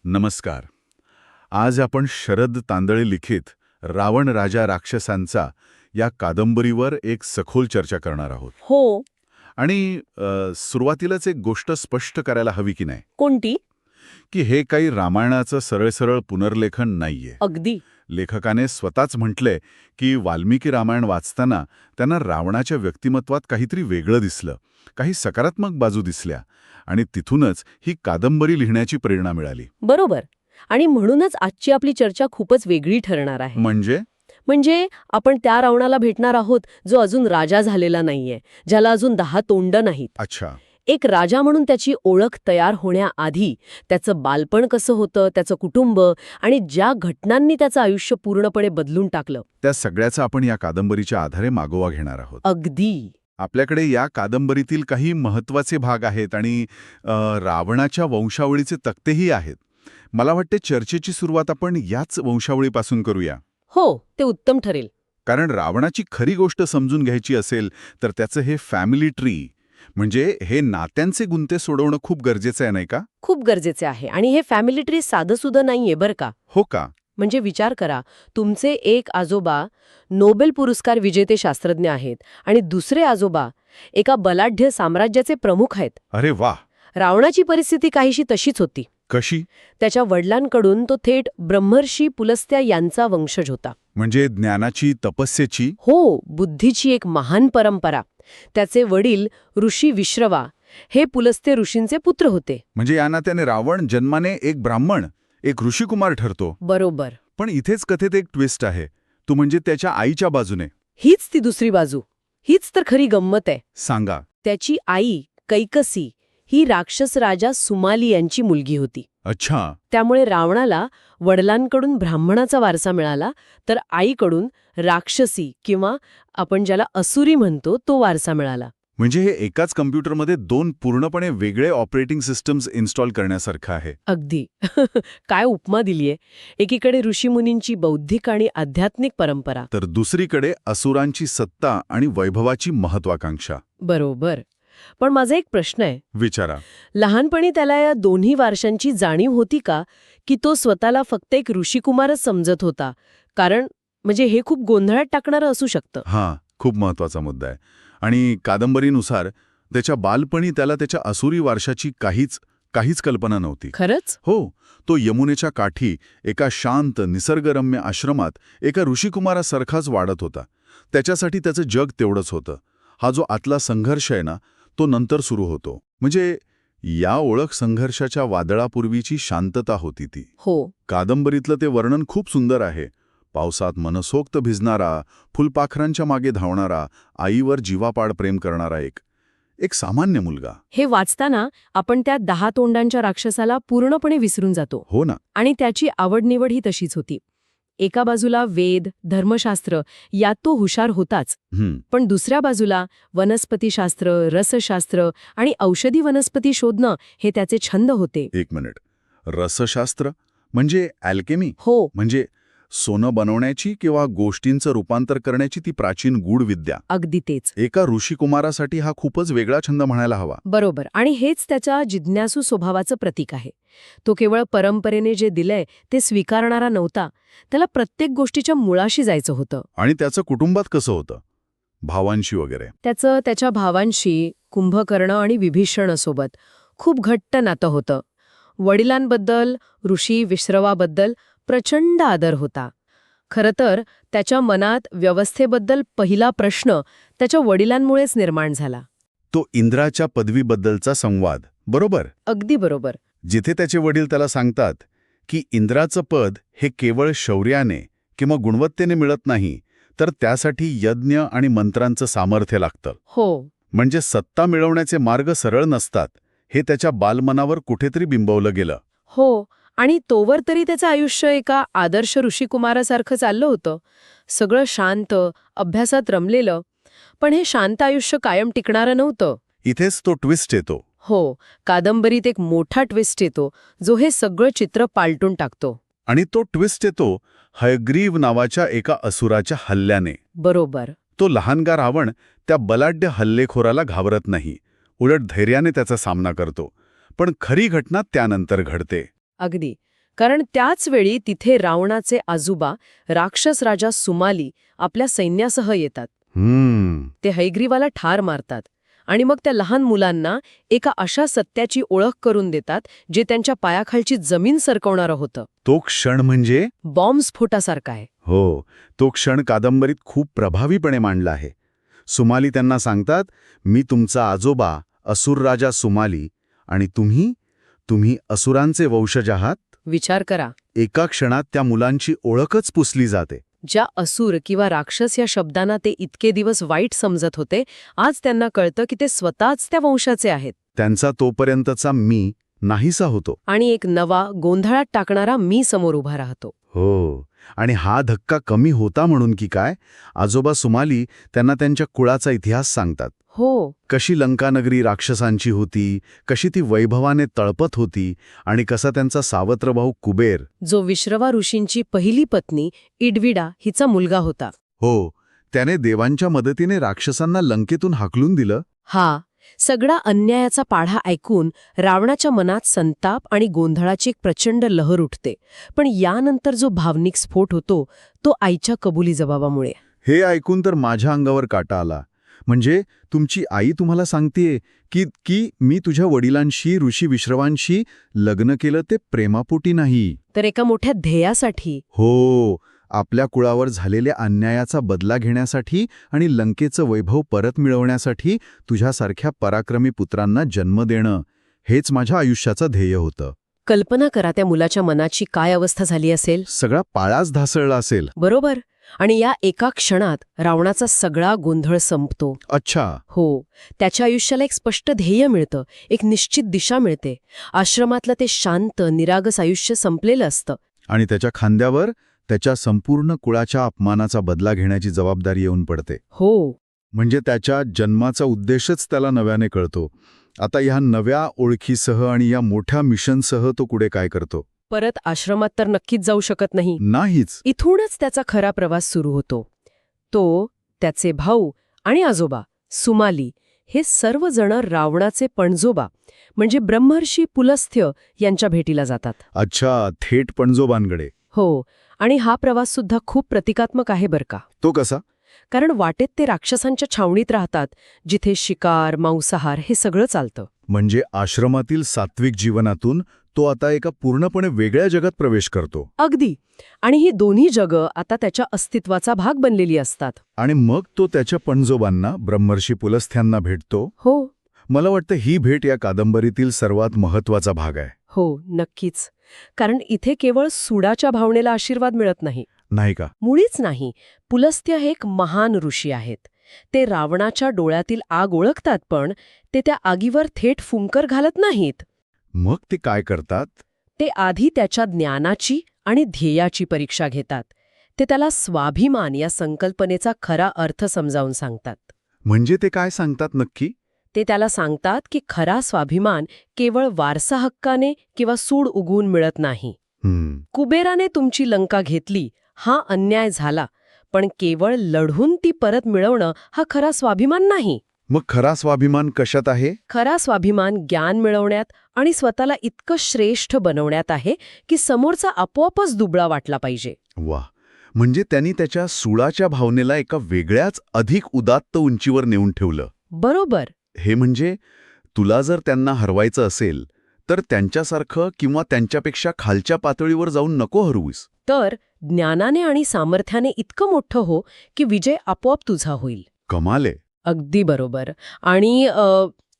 नमस्कार. आज आपण शरद तांदळे लिखित रावण राजा राक्षसांचा या कादंबरीवर एक सखोल चर्चा करणार आहोत. हो. आणि सुरुवातीलाच एक गोष्ट स्पष्ट करायला हवी की नाही, कोणती? की हे काही रामायणाचं सरळ पुनर्लेखन नाहीये. अगदी. लेखकाने स्वतःच म्हटलंय की वाल्मिकी रामायण वाचताना त्यांना रावणाच्या व्यक्तिमत्वात काहीतरी वेगळं दिसलं, काही सकारात्मक बाजू दिसल्या आणि तिथूनच ही कादंबरी लिहिण्याची प्रेरणा मिळाली. बरोबर. आणि म्हणूनच आजची आपली चर्चा खूपच वेगळी ठरणार आहे. म्हणजे आपण त्या रावणाला भेटणार आहोत जो अजून राजा झालेला नाहीये, ज्याला अजून 10 तोंड नाहीत. अच्छा. एक राजा म्हणून त्याची ओळख तयार होण्याआधी त्याचं बालपण कसं होतं, त्याचं कुटुंब आणि ज्या घटनांनी त्याचं आयुष्य पूर्णपणे बदलून टाकलं, त्या सगळ्याचा आपण या कादंबरीच्या आधारे मागोवा घेणार आहोत. अगदी. आपल्याकडे या कादंबरीतील काही महत्त्वाचे भाग आहेत आणि रावणाच्या वंशावळीचे तक्तेही आहेत. मला वाटते चर्चेची सुरुवात आपण याच वंशावळीपासून करूया. हो, ते उत्तम ठरेल. कारण रावणाची खरी गोष्ट समजून घ्यायची असेल तर त्याचं हे फॅमिली ट्री, म्हणजे हे नात्यांचे गुंते सोडवणं खूप गरजेचं आहे, नाही का? खूप गरजेचे आहे. आणि हे फॅमिली ट्री साधंसुधं नाहीये बरं का. हो का? म्हणजे विचार करा, तुमचे एक आजोबा नोबेल पुरस्कार विजेते शास्त्रज्ञ आहेत आणि दुसरे आजोबा एका बलाढ्य साम्राज्याचे प्रमुख आहेत. अरे वा. रावणाची परिस्थिती काहीशी तशीच होती. कशी? त्याच्या वडिलांकडून तो थेट ब्रह्मर्षी पुलस्त्य यांचा वंशज होता. म्हणजे ज्ञानाची, तपस्येची? हो, बुद्धीची एक महान परंपरा. त्याचे वडील ऋषी विश्रवा हे पुलस्त्य ऋषींचे पुत्र होते. म्हणजे या नात्याने रावण जन्माने एक ब्राह्मण, एक ऋषिकुमार ठरतो. बरोबर. पण इथेच कथेत एक ट्विस्ट आहे, तो म्हणजे त्याच्या आईच्या बाजूने. हीच ती दुसरी बाजू. हीच तर खरी गंमत आहे. सांगा. त्याची आई कैकसी ही राक्षस राजा सुमाली यांची मुलगी होती. अच्छा. त्यामुळे रावणाला वडिलांकडून ब्राह्मणाचा वारसा मिळाला, तर आईकडून राक्षसी किंवा आपण ज्याला असुरी म्हणतो तो वारसा मिळाला. म्हणजे हे एकाच कम्प्युटरमध्ये 2 पूर्णपणे वेगळे ऑपरेटिंग सिस्टम्स इन्स्टॉल करण्यासारखं आहे. अगदी. काय उपमा दिलीये. एकीकडे ऋषीमुनींची बौद्धिक आणि आध्यात्मिक परंपरा, तर दुसरीकडे असुरांची सत्ता आणि वैभवाची महत्वाकांक्षा. बरोबर. पण माझा एक प्रश्न आहे. विचारा. लहानपणी त्याला या दोन्ही वारशांची जाणीव होती का, की तो स्वतःला फक्त एक ऋषिकुमारच समजत होता? कारण म्हणजे हे खूप गोंधळात टाकणारं असू शकतं. हां, खूप महत्वाचा मुद्दा आहे. आणि कादंबरीनुसार त्याच्या बालपणी त्याला त्याच्या असुरी वारशाची काहीच कल्पना नव्हती. खरंच? हो. तो यमुनेच्या काठी एका शांत निसर्गरम्य आश्रमात एका ऋषिकुमारासारखाच वाढत होता. त्याच्यासाठी त्याचं जग तेवढंच होतं. हा जो आतला संघर्ष आहे ना, तो नंतर सुरू होतो. म्हणजे या ओळख संघर्षाच्या वादळापूर्वीची शांतता होती ती. हो. कादंबरीतलं ते वर्णन खूप सुंदर आहे. पावसात मनसोक्त भिजणारा, फुलपाखरांच्या मागे धावणारा, आईवर जीवापाड प्रेम करणारा एक सामान्य मुलगा. हे वाचताना आपण त्या 10 तोंडांच्या राक्षसाला पूर्णपणे विसरून जातो. हो ना. आणि त्याची आवडनिवड ही तशीच होती. एका बाजूला वेद, धर्मशास्त्र यात तो हुशार होताच, पण दुसऱ्या बाजूला वनस्पतीशास्त्र, रसशास्त्र आणि औषधी वनस्पती शोधणं हे त्याचे छंद होते. एक मिनिट. रसशास्त्र म्हणजे अल्केमी? हो. म्हणजे सोनं बनवण्याची किंवा गोष्टींचं रूपांतर करण्याची ती प्राचीन गूढ विद्या. अगदी तेच. एका ऋषिकुमारासाठी हा खूपच वेगळा छंद म्हणायला हवा. बरोबर. आणि हेच त्याच्या जिज्ञासू स्वभावाचं प्रतीक आहे. तो केवळ परंपरेने जे दिलंय ते स्वीकारणारा नव्हता. त्याला प्रत्येक गोष्टीच्या मुळाशी जायचं होतं. आणि त्याचं कुटुंबात कसं होतं? भावांशी वगैरे? त्याचं त्याच्या भावांशी, कुंभकर्ण आणि विभीषणासोबत खूप घट्ट नातं होतं. वडिलांबद्दल, ऋषी विश्रवाबद्दल प्रचंड आदर होता. खरं तर त्याच्या मनात व्यवस्थेबद्दल पहिला प्रश्न त्याच्या वडिलांमुळेच निर्माण झाला. तो इंद्राच्या पदवीबद्दलचा संवाद, बरोबर? अगदी बरोबर. जिथे त्याचे वडील त्याला सांगतात की इंद्राचं पद हे केवळ शौर्याने किंवा गुणवत्तेने मिळत नाही, तर त्यासाठी यज्ञ आणि मंत्रांचं सामर्थ्य लागतं. हो. म्हणजे सत्ता मिळवण्याचे मार्ग सरळ नसतात, हे त्याच्या बालमनावर कुठेतरी बिंबवलं गेलं. हो. आणि तोवर तरी त्याचं आयुष्य एका आदर्श ऋषिकुमारासारखं चाललं होतं. सगळं शांत, अभ्यासात रमलेलं. पण हे शांत आयुष्य कायम टिकणारं नव्हतं. इथेच तो ट्विस्ट येतो. हो. कादंबरीत एक मोठा ट्विस्ट येतो, जो हे सगळं चित्र पालटून टाकतो. आणि तो ट्विस्ट येतो हयग्रीव नावाच्या एका असुराच्या हल्ल्याने. बरोबर. तो लहानगा रावण त्या बलाढ्य हल्लेखोराला घाबरत नाही, उलट धैर्याने त्याचा सामना करतो. पण खरी घटना त्यानंतर घडते. अगदी. कारण त्याच वेळी तिथे रावणाचे आजोबा राक्षस राजा सुमाली आपल्या सैन्यासह येतात. ते हयग्रीवाला ठार मारतात आणि मग त्या लहान मुलांना एका अशा सत्याची ओळख करून देतात जे त्यांच्या पायाखालची जमीन सरकवणारं होतं. तो क्षण म्हणजे बॉम्बस्फोटासारखा आहे. हो, तो क्षण कादंबरीत खूप प्रभावीपणे मांडला आहे. सुमाली त्यांना सांगतात, मी तुमचा आजोबा असुर राजा सुमाली आणि तुम्ही असुरांचे वंशज आहात. विचार करा, एका क्षणात त्या मुलांची ओळखच पुसली जाते. ज्या असुर किंवा राक्षस या शब्दांना ते इतके दिवस वाईट समजत होते, आज त्यांना कळतं की ते स्वतःच त्या वंशाचे आहेत. त्यांचा तोपर्यंतचा मी नाहीसा होतो. आणि एक नवा, गोंधळात टाकणारा मी समोर उभा राहतो. हो, आणि हा धक्का कमी होता म्हणून की काय, आजोबा सुमाली त्यांना त्यांच्या कुळाचा इतिहास सांगतात. हो, कशी लंकानगरी राक्षसांची होती, कशी ती वैभवाने तळपत होती आणि कसा त्यांचा सावत्र भाऊ कुबेर, जो विश्रवा ऋषींची पहिली पत्नी इडविडा हिचा मुलगा होता. हो, त्याने देवांच्या मदतीने राक्षसांना लंकेतून हाकलून दिलं. हा सगळा अन्यायाचा पाढा ऐकून रावणाच्या मनात संताप आणि गोंधळाची एक प्रचंड लहर उठते. पण यानंतर जो भावनिक स्फोट होतो तो आईच्या कबुली जबाबामुळे. हे ऐकून तर माझ्या अंगावर काटा आला. म्हणजे तुमची आई तुम्हाला सांगतेय की मी तुझ्या वडिलांशी, ऋषी विश्रवांशी लग्न केलं ते प्रेमापोटी नाही, तर एका मोठ्या ध्येयासाठी. हो, आपल्या कुळावर झालेल्या अन्यायाचा बदला घेण्यासाठी आणि लंकेचं वैभव परत मिळवण्यासाठी तुझ्यासारख्या पराक्रमी पुत्रांना जन्म देणं, हेच माझ्या आयुष्याचं ध्येय होतं. कल्पना करा त्या मुलाच्या मनाची काय अवस्था झाली असेल. सगळा पाळाच धासळला असेल. बरोबर. आणि या एका क्षणात रावणाचा सगळा गोंधळ संपतो. अच्छा. हो, त्याच्या आयुष्याला एक स्पष्ट ध्येय मिळतं, एक निश्चित दिशा मिळते. आश्रमातलं ते शांत, निरागस आयुष्य संपलेलं असतं. आणि त्याच्या खांद्यावर त्याच्या संपूर्ण कुळाच्या अपमानाचा बदला घेण्याची जबाबदारी येऊन पडते. हो, म्हणजे त्याच्या जन्माचा उद्देशच त्याला नव्याने कळतो. आता ह्या नव्या ओळखीसह आणि या मोठ्या मिशनसह तो पुढे काय करतो? परत आश्रमात तर नक्कीच जाऊ शकत नाही. नाहीच. इथूनच त्याचा खरा प्रवास सुरू होतो. तो, त्याचे भाऊ आणि आजोबा सुमाली हे सर्वजण रावणाचे पणजोबा म्हणजे ब्रह्मर्षी पुलस्त्य यांच्या भेटीला जातात. अच्छा, थेट पणजोबांकडे. हो, आणि हा प्रवास सुद्धा खूप प्रतिकात्मक आहे बरं का. तो कसा? कारण वाटेत ते राक्षसांच्या छावणीत राहतात, जिथे शिकार, मांसाहार हे सगळं चालतं. म्हणजे आश्रमातील सात्विक जीवनातून तो आता एका पूर्णपणे वेगळ्या जगात प्रवेश करतो. अगदी. आणि ही दोन्ही जगं आता त्याच्या अस्तित्वाचा भाग बनलेली असतात. आणि मग तो त्याच्या पणजोबांना, ब्रह्मर्षी पुलस्त्यांना भेटतो. हो. मला वाटतं ही भेट या कादंबरीतील सर्वात महत्वाचा भाग आहे. हो, नक्कीच. कारण इथे केवळ सुडाच्या भावनेला आशीर्वाद मिळत नाही. नाही का? मुळीच नाही. पुलस्त्य हे एक महान ऋषी आहेत. ते रावणाच्या डोळ्यातील आग ओळखतात, पण ते त्या आगीवर थेट फुंकर घालत नाहीत. मग ते काय करतात? ते आधी त्याच्या ज्ञानाची आणि ध्येयाची परीक्षा घेतात. ते त्याला स्वाभिमान या संकल्पनेचा खरा अर्थ समजावून सांगतात. म्हणजे ते काय सांगतात नक्की? ते त्याला सांगतात की खरा स्वाभिमान केवळ वारसा हक्काने किंवा सूड उगवून मिळत नाही. कुबेराने तुमची लंका घेतली, हा अन्याय झाला, पण केवळ लढून ती परत मिळवणं हा खरा स्वाभिमान नाही. मग खरा स्वाभिमान कशात आहे? खरा स्वाभिमान ज्ञान मिळवण्यात आणि स्वतःला इतकं श्रेष्ठ बनवण्यात आहे की समोरचा आपोआपच दुबळा वाटला पाहिजे. वा, म्हणजे त्यांनी त्याच्या सुळाच्या भावनेला एका वेगळ्याच अधिक उदात्त उंचीवर नेऊन ठेवलं. बरोबर. हे म्हणजे तुला जर त्यांना हरवायचं असेल तर त्यांच्यासारखं किंवा त्यांच्यापेक्षा खालच्या पातळीवर जाऊन नको हरवूस. तर ज्ञानाने आणि सामर्थ्याने इतकं मोठं हो की विजय आपोआप तुझा होईल. कमाल आहे. अगदी बरोबर. आणि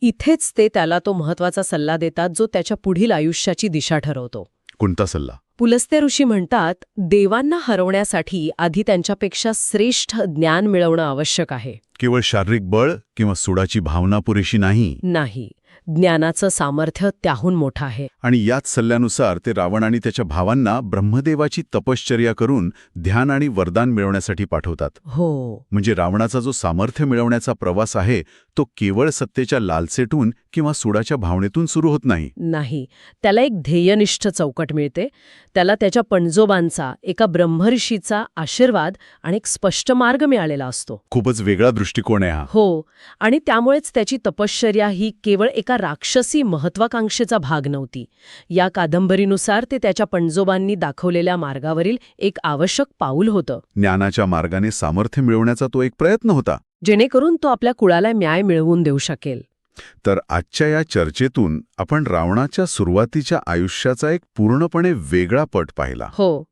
इथेच ते त्याला तो महत्वाचा सल्ला देतात जो त्याच्या पुढील आयुष्याची दिशा ठरवतो. कोणता सल्ला? पुलस्त्य ऋषी म्हणतात, देवांना हरवण्यासाठी आधी त्यांच्यापेक्षा श्रेष्ठ ज्ञान मिळवणं आवश्यक आहे. केवळ शारीरिक बळ किंवा सुडाची भावना पुरेशी नाही. नाही, ज्ञानाचं सामर्थ्य त्याहून मोठं आहे. आणि याच सल्ल्यानुसार ते रावण आणि त्याच्या भावांना ब्रह्मदेवाची तपश्चर्या करून ध्यान आणि वरदान मिळवण्यासाठी पाठवतात. हो. म्हणजे रावणाचा जो सामर्थ्य मिळवण्याचा प्रवास आहे तो केवळ सत्तेच्या लालसेतून किंवा सुडाच्या भावनेतून सुरू होत नाही. नाही, त्याला एक ध्येयनिष्ठ चौकट मिळते. त्याला त्याच्या पणजोबांचा, एका ब्रह्मर्षीचा आशीर्वाद आणि एक स्पष्ट मार्ग मिळालेला असतो. खूपच वेगळा दृष्टिकोन आहे हा. हो, आणि त्यामुळेच त्याची तपश्चर्या ही केवळ एका राक्षसी महत्वाकांक्षेचा भाग नव्हती. या कादंबरीनुसार ते त्याच्या पणजोबांनी दाखवलेल्या मार्गावरील एक आवश्यक पाऊल होतं, ज्ञानाच्या मार्गाने सामर्थ्य मिळवण्याचा तो एक प्रयत्न होता. जेणेकरून तो आपल्या कुळाला न्याय मिळवून देऊ शकेल. तर आजच्या या चर्चेतून आपण रावणाच्या सुरुवातीच्या आयुष्याचा एक पूर्णपणे वेगळा पट पाहिला. हो,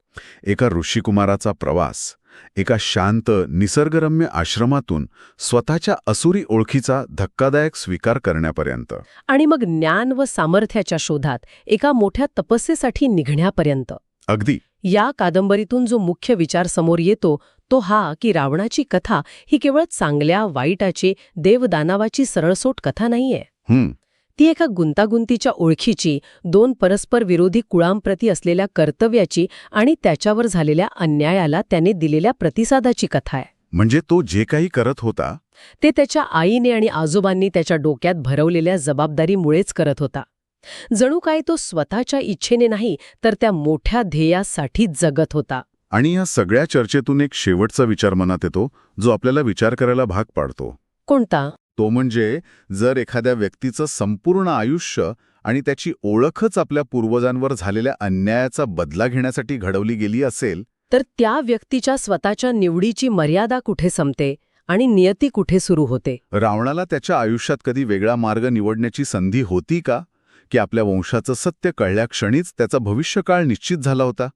एका ऋषिकुमाराचा प्रवास, एका शांत निसर्गरम्य आश्रमातून स्वतःच्या असुरी ओळखीचा धक्कादायक स्वीकार करण्यापर्यंत. आणि मग ज्ञान व सामर्थ्याच्या शोधात एका मोठ्या तपस्येसाठी निघण्यापर्यंत. अगदी. या कादंबरीतून जो मुख्य विचार समोर येतो तो हा की रावणाची कथा ही केवळ चांगल्या वाईटाची, देवदानवाची सरळसोट कथा नाहीये. ती एका गुंतागुंतीच्या ओळखीची, दोन परस्पर विरोधी कुळांप्रती असलेल्या कर्तव्याची आणि त्याच्यावर झालेल्या अन्यायाला त्याने दिलेल्या प्रतिसादाची कथा आहे. म्हणजे तो जे काही करत होता ते त्याच्या आईने आणि आजोबांनी त्याच्या डोक्यात भरवलेल्या जबाबदारीमुळेच करत होता. जणू काय तो स्वतःच्या इच्छेने नाही, तर त्या मोठ्या ध्येयासाठीच जगत होता. आणि या सगळ्या चर्चेतून एक शेवटचा विचार मनात येतो, जो आपल्याला विचार करायला भाग पाडतो. कोणता? तो म्हणजे जर एखाद्या व्यक्तीचं संपूर्ण आयुष्य आणि त्याची ओळखच आपल्या पूर्वजांवर झालेल्या अन्यायाचा बदला घेण्यासाठी घडवली गेली असेल, तर त्या व्यक्तीच्या स्वतःच्या निवडीची मर्यादा कुठे संपते आणि नियती कुठे सुरू होते? रावणाला त्याच्या आयुष्यात कधी वेगळा मार्ग निवडण्याची संधी होती का? की आपल्या वंशाचं सत्य कळल्या क्षणीच त्याचा भविष्यकाळ निश्चित झाला होता?